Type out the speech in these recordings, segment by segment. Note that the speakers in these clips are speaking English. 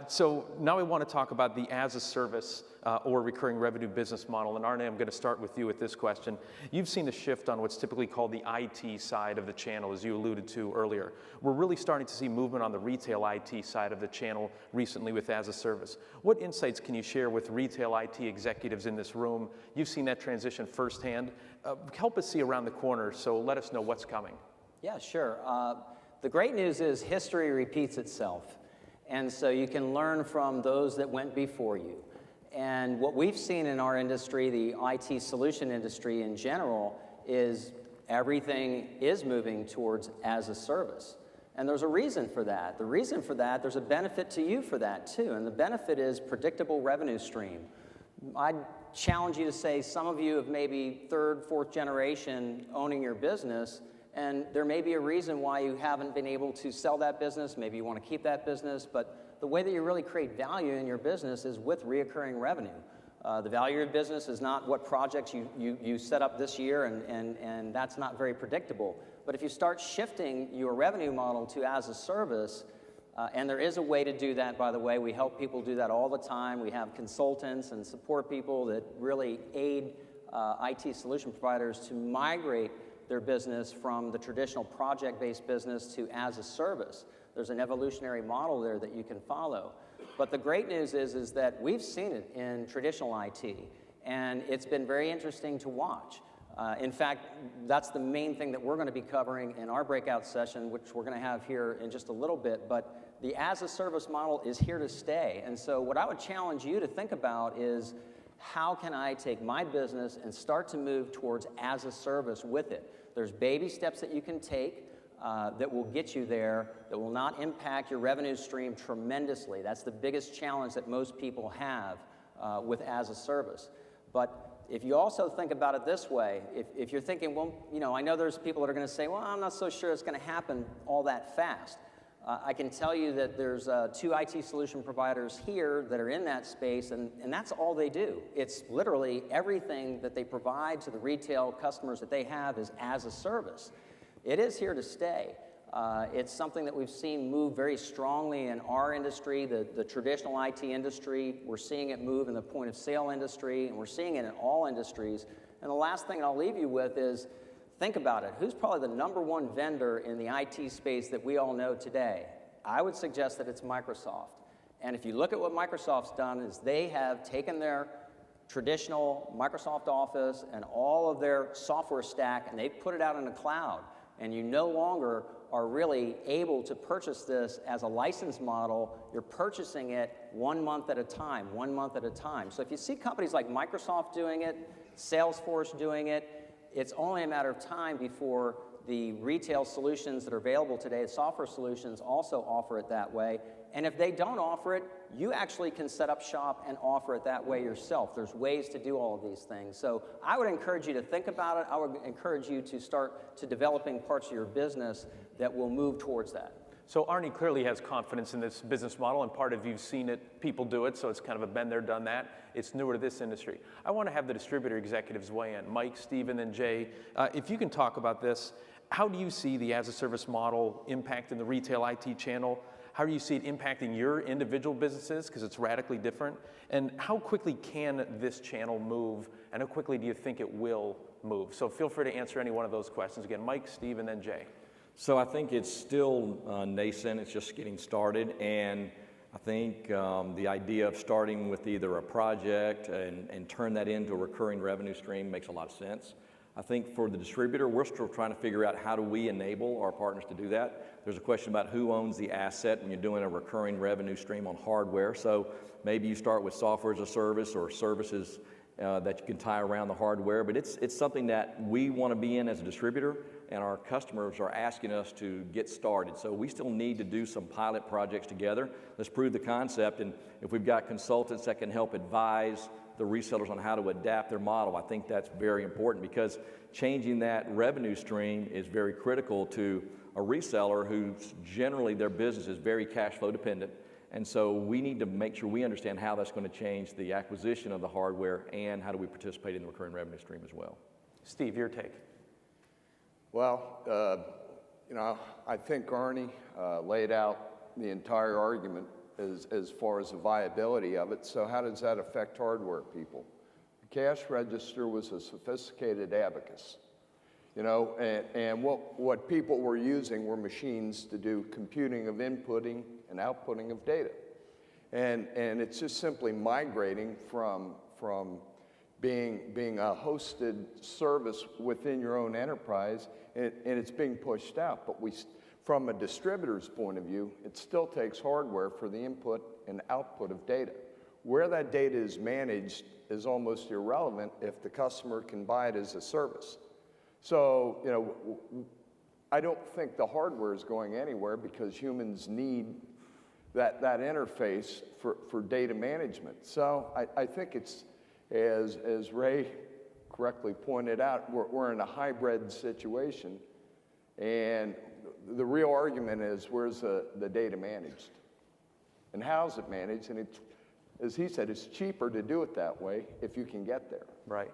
So now we want to talk about the as-a-service or recurring revenue business model. And Arne, I'm going to start with you with this question. You've seen a shift on what's typically called the IT side of the channel, as you alluded to earlier. We're really starting to see movement on the retail IT side of the channel recently with as-a-service. What insights can you share with retail IT executives in this room? You've seen that transition firsthand. Help us see around the corner, so let us know what's coming. Yeah, sure. The great news is history repeats itself. And so you can learn from those that went before you. And what we've seen in our industry, the IT solution industry in general, is everything is moving towards as a service. And there's a reason for that. The reason for that, there's a benefit to you for that too. And the benefit is predictable revenue stream. I'd challenge you to say some of you have maybe third, fourth generation owning your business, and there may be a reason why you haven't been able to sell that business. Maybe you want to keep that business, but the way that you really create value in your business is with reoccurring revenue. The value of your business is not what projects you set up this year, and that's not very predictable. But if you start shifting your revenue model to as a service, and there is a way to do that, by the way. We help people do that all the time. We have consultants and support people that really aid IT solution providers to migrate their business from the traditional project-based business to as a service. There's an evolutionary model there that you can follow. But the great news is that we've seen it in traditional IT, and it's been very interesting to watch. In fact, that's the main thing that we're going to be covering in our breakout session, which we're going to have here in just a little bit. But the as-a-service model is here to stay. And so what I would challenge you to think about is, how can I take my business and start to move towards as a service with it? There's baby steps that you can take that will get you there, that will not impact your revenue stream tremendously. That's the biggest challenge that most people have with as a service. But if you also think about it this way, if you're thinking, well, you know, I know there's people that are going to say, well, I'm not so sure it's going to happen all that fast. I can tell you that there's 2 IT solution providers here that are in that space, and that's all they do. It's literally everything that they provide to the retail customers that they have is as a service. It is here to stay. It's something that we've seen move very strongly in our industry, the traditional IT industry. We're seeing it move in the point of sale industry, and we're seeing it in all industries. And the last thing I'll leave you with is, think about it. Who's probably the #1 vendor in the IT space that we all know today? I would suggest that it's Microsoft. And if you look at what Microsoft's done, is they have taken their traditional Microsoft Office and all of their software stack, and they've put it out in the cloud. And you no longer are really able to purchase this as a license model. You're purchasing it 1 month at a time, 1 month at a time. So if you see companies like Microsoft doing it, Salesforce doing it, it's only a matter of time before the retail solutions that are available today, the software solutions, also offer it that way. And if they don't offer it, you actually can set up shop and offer it that way yourself. There's ways to do all of these things. So I would encourage you to think about it. I would encourage you to start to developing parts of your business that will move towards that. So Arne clearly has confidence in this business model, and part of you've seen it, people do it, so it's kind of a been there, done that. It's newer to this industry. I want to have the distributor executives weigh in. Mike, Steve, and then Jay, if you can talk about this, how do you see the as-a-service model impacting the retail IT channel? How do you see it impacting your individual businesses, because it's radically different? And how quickly can this channel move, and how quickly do you think it will move? So feel free to answer any one of those questions. Again, Mike, Steve, and then Jay. So I think it's still nascent, it's just getting started, and I think the idea of starting with either a project and turn that into a recurring revenue stream makes a lot of sense. I think for the distributor, we're still trying to figure out how do we enable our partners to do that. There's a question about who owns the asset when you're doing a recurring revenue stream on hardware. So maybe you start with software as a service or services that you can tie around the hardware, but it's something that we want to be in as a distributor, and our customers are asking us to get started. So we still need to do some pilot projects together. Let's prove the concept, and if we've got consultants that can help advise the resellers on how to adapt their model, I think that's very important, because changing that revenue stream is very critical to a reseller who's generally their business is very cash flow dependent. And so we need to make sure we understand how that's going to change the acquisition of the hardware and how do we participate in the recurring revenue stream as well. Steve, your take. Well, I think Arne laid out the entire argument as far as the viability of it. So how does that affect hardware people? The cash register was a sophisticated abacus, you know, and what people were using were machines to do computing of inputting and outputting of data. And it's just simply migrating from being a hosted service within your own enterprise, and it's being pushed out. But from a distributor's point of view, it still takes hardware for the input and output of data. Where that data is managed is almost irrelevant if the customer can buy it as a service. So, you know, I don't think the hardware is going anywhere because humans need that interface for data management. So I think it's, as Ray correctly pointed out, we're in a hybrid situation, and the real argument is, where's the data managed? And how's it managed? And it's, as he said, it's cheaper to do it that way if you can get there. Right.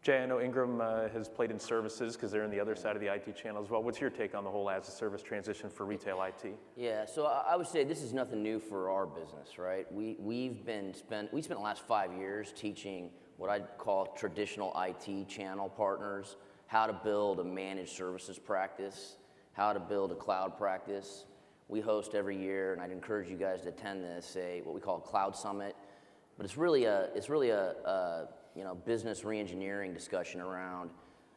Jay, I know Ingram has played in services because they're in the other side of the IT channel as well. What's your take on the whole as-a-service transition for retail IT? Yeah, so I would say this is nothing new for our business, right? We spent the last 5 years teaching what I'd call traditional IT channel partners how to build a managed services practice, how to build a cloud practice. We host every year, and I'd encourage you guys to attend this, what we call a Cloud Summit. But it's really a you know, business reengineering discussion around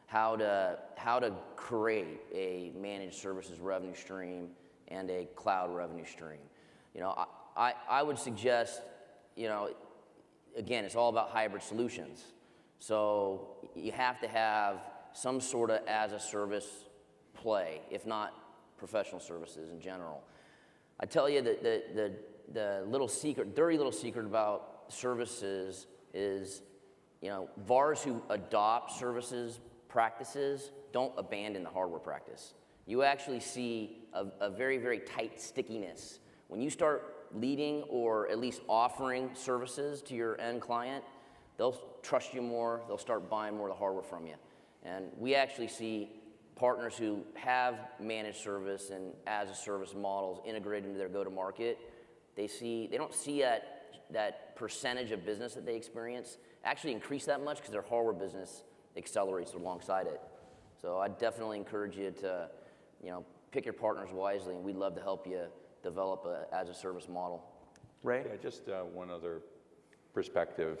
how to create a managed services revenue stream and a cloud revenue stream. You know, I would suggest, you know, again, it's all about hybrid solutions. So you have to have some sort of as a service play, if not professional services in general. I tell you that the little secret, dirty little secret about services is, you know, VARs who adopt services practices don't abandon the hardware practice. You actually see a very, very tight stickiness. When you start leading or at least offering services to your end client, they'll trust you more, they'll start buying more of the hardware from you. And we actually see partners who have managed service and as a service models integrated into their go-to-market, they don't see that percentage of business that they experience actually increase that much because their hardware business accelerates alongside it. So I definitely encourage you to, you know, pick your partners wisely, and we'd love to help you develop a as-a-service model. Ray? Yeah, just one other perspective.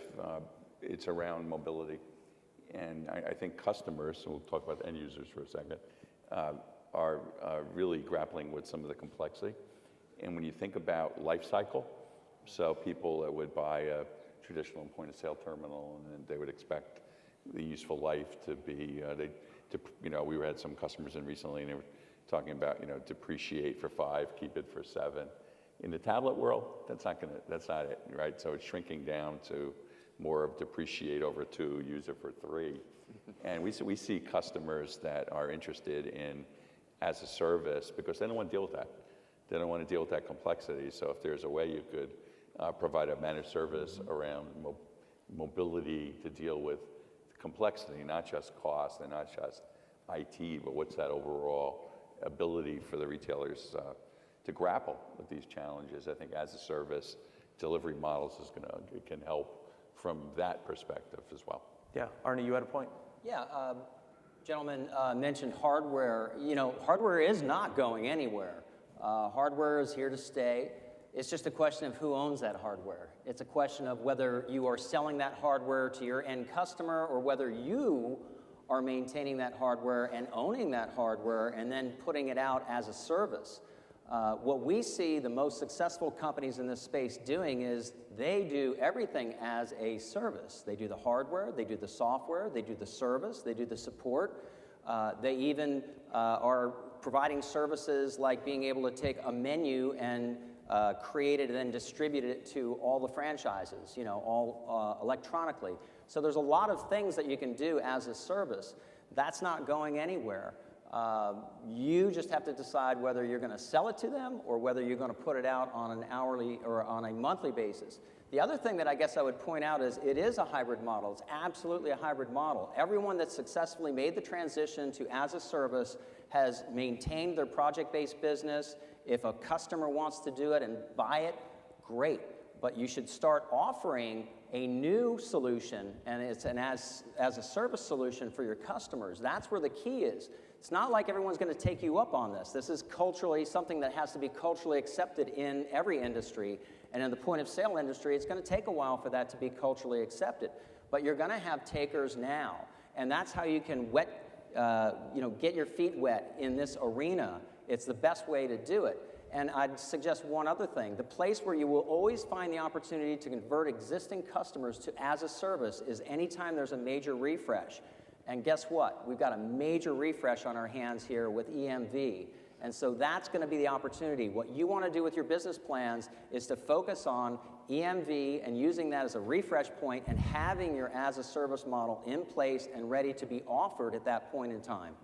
It's around mobility. And I think customers, and we'll talk about end users for a second, are really grappling with some of the complexity. And when you think about life cycle, so people that would buy a traditional point-of-sale terminal, and they would expect the useful life to be, you know, we had some customers in recently, and they were talking about, you know, depreciate for 5, keep it for 7. In the tablet world, that's not it, right? So it's shrinking down to more of depreciate over 2, use it for 3. And we see customers that are interested in as a service because they don't want to deal with that. They don't want to deal with that complexity. So if there's a way you could provide a managed service around mobility to deal with complexity, not just cost and not just IT, but what's that overall ability for the retailers to grapple with these challenges. I think as a service, delivery models can help from that perspective as well. Yeah, Arnie, you had a point? Yeah, gentlemen mentioned hardware. You know, hardware is not going anywhere. Hardware is here to stay. It's just a question of who owns that hardware. It's a question of whether you are selling that hardware to your end customer or whether you are maintaining that hardware and owning that hardware and then putting it out as a service. What we see the most successful companies in this space doing is they do everything as a service. They do the hardware, they do the software, they do the service, they do the support. They even are providing services like being able to take a menu and create it and then distribute it to all the franchises, you know, all electronically. So there's a lot of things that you can do as a service. That's not going anywhere. You just have to decide whether you're going to sell it to them or whether you're going to put it out on an hourly or on a monthly basis. The other thing that I guess I would point out is it is a hybrid model. It's absolutely a hybrid model. Everyone that successfully made the transition to as a service has maintained their project-based business. If a customer wants to do it and buy it great. But you should start offering a new solution, and it's an as a service solution for your customers. That's where the key is. It's not like everyone's going to take you up on this. This is culturally something that has to be culturally accepted in every industry. And in the point of sale industry, it's going to take a while for that to be culturally accepted. But you're going to have takers now. And that's how you can get your feet wet in this arena. It's the best way to do it. And I'd suggest one other thing. The place where you will always find the opportunity to convert existing customers to as a service is anytime there's a major refresh. And guess what? We've got a major refresh on our hands here with EMV. And so that's going to be the opportunity. What you want to do with your business plans is to focus on EMV and using that as a refresh point and having your as a service model in place and ready to be offered at that point in time.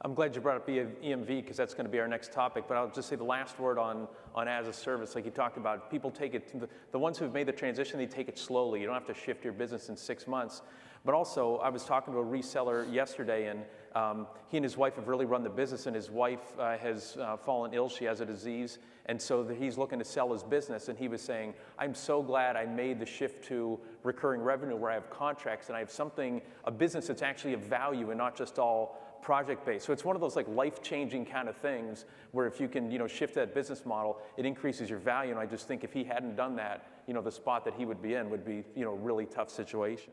I'm glad you brought up EMV because that's going to be our next topic, but I'll just say the last word on as a service. Like you talked about, people take it, the ones who've made the transition, they take it slowly. You don't have to shift your business in 6 months. But also, I was talking to a reseller yesterday, and he and his wife have really run the business, and his wife has fallen ill. She has a disease, and so he's looking to sell his business, and he was saying, I'm so glad I made the shift to recurring revenue where I have contracts, and I have a business that's actually of value and not just all project-based. So it's one of those like life-changing kind of things where if you can, shift that business model, it increases your value. And I just think if he hadn't done that, the spot that he would be in would be, a really tough situation.